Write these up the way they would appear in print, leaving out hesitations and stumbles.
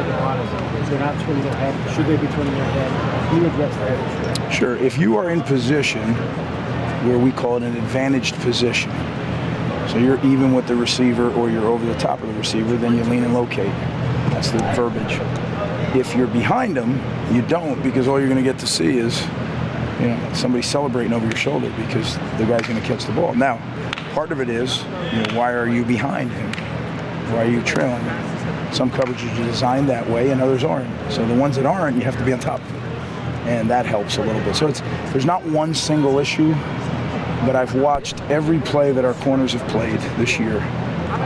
they're not turning their head. Should they be turning their head? You address that. Sure. If you are in position where we call it an advantaged position, so you're even with the receiver or you're over the top of the receiver, then you lean and locate. That's the verbiage. If you're behind them, you don't, because all you're going to get to see is somebody celebrating over your shoulder because the guy's going to catch the ball. Now, part of it is, why are you behind him? Why are you trailing him? Some coverages are designed that way and others aren't. So the ones that aren't, you have to be on top of it. And that helps a little bit. So there's not one single issue, but I've watched every play that our corners have played this year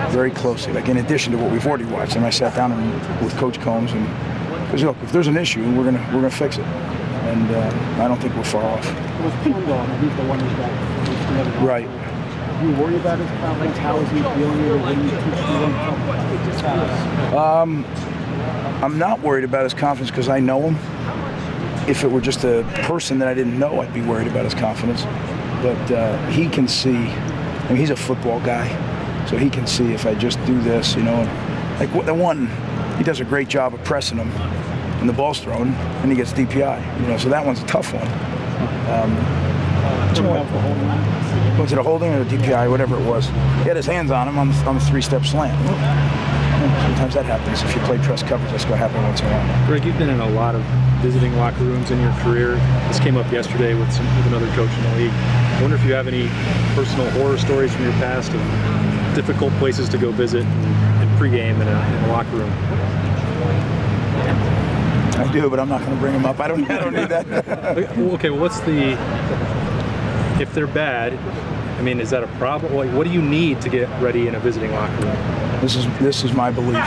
very closely, like in addition to what we've already watched. And I sat down with Coach Combs, and because look, if there's an issue, we're gonna fix it. And I don't think we're far off. It was Pondon, and he's the one who's got right. Do you worry about his confidence? How is he feeling it when you teach him? I'm not worried about his confidence because I know him. If it were just a person that I didn't know, I'd be worried about his confidence. But he can see. I mean, he's a football guy, so he can see if I just do this, Like the one, he does a great job of pressing him, and the ball's thrown, and he gets DPI. So that one's a tough one. Was it a holding or a DPI, whatever it was? He had his hands on him on the three-step slant. Sometimes that happens. If you play press coverage, that's going to happen once in a while. Greg, you've been in a lot of visiting locker rooms in your career. This came up yesterday with another coach in the league. I wonder if you have any personal horror stories from your past of difficult places to go visit and pregame in a locker room. I do, but I'm not going to bring them up. I don't need that. Okay, well, if they're bad, I mean, is that a problem? What do you need to get ready in a visiting locker room? This is my belief.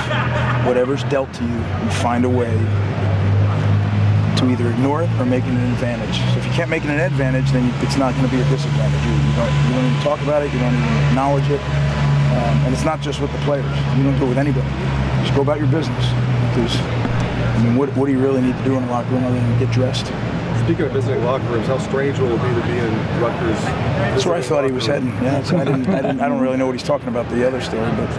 Whatever's dealt to you, you find a way to either ignore it or make it an advantage. So if you can't make it an advantage, then it's not going to be a disadvantage. You don't even talk about it. You don't even acknowledge it. And it's not just with the players. You don't do it with anybody. Just go about your business. Because, what do you really need to do in a locker room other than get dressed? Speaking of visiting locker rooms, how strange will it be to be in Rutgers? That's where I thought he was heading. Yeah, so I don't really know what he's talking about, the other story, but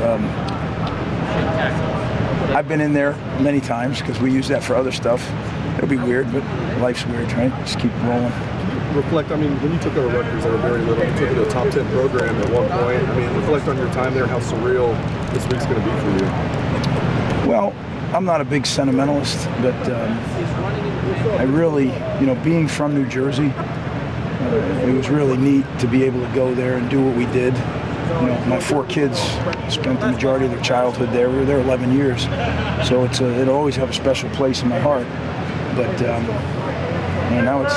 I've been in there many times because we use that for other stuff. It'll be weird, but life's weird, right? Just keep rolling. Reflect, when you took over Rutgers, they were very little. You took it to a top 10 program at one point. Reflect on your time there, how surreal this week's going to be for you. Well, I'm not a big sentimentalist, but I really, being from New Jersey, it was really neat to be able to go there and do what we did. My 4 kids spent the majority of their childhood there. We were there 11 years, so it'll always have a special place in my heart. But now it's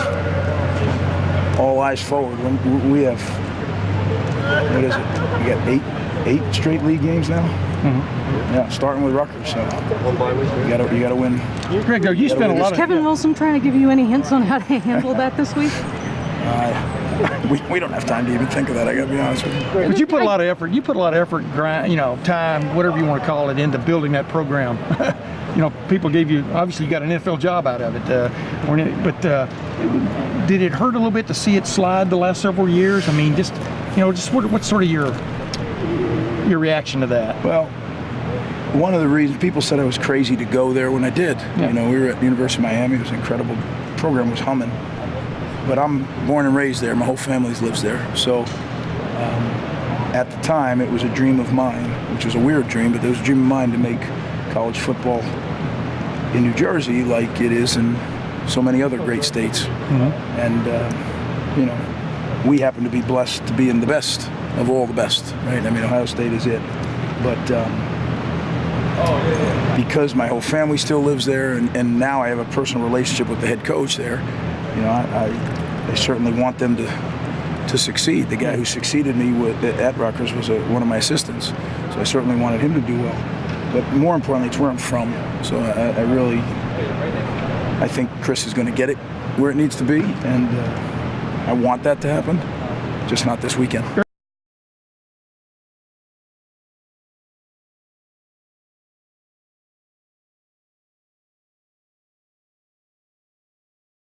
all eyes forward. We have, what is it? We got eight straight league games now. Mm-hmm. Yeah, starting with Rutgers. So you got to win. Greg, you spent a lot. Is Kevin Wilson trying to give you any hints on how to handle that this week? We don't have time to even think of that. I got to be honest with you. But you put a lot of effort. You put a lot of effort, time, whatever you want to call it, into building that program. People gave you, obviously you got an NFL job out of it. Did it hurt a little bit to see it slide the last several years? What's sort of your reaction to that? Well, one of the reasons people said I was crazy to go there when I did. Yeah. We were at the University of Miami. It was an incredible program, was humming. But I'm born and raised there. My whole family lives there. So at the time, it was a dream of mine, which was a weird dream, but it was a dream of mine to make college football in New Jersey like it is in so many other great states. Mm-hmm. And, we happen to be blessed to be in the best of all the best, right? Ohio State is it. But because my whole family still lives there, and now I have a personal relationship with the head coach there, I certainly want them to succeed. The guy who succeeded me at Rutgers was one of my assistants, so I certainly wanted him to do well. But more importantly, it's where I'm from, so I think Chris is going to get it where it needs to be, and I want that to happen, just not this weekend.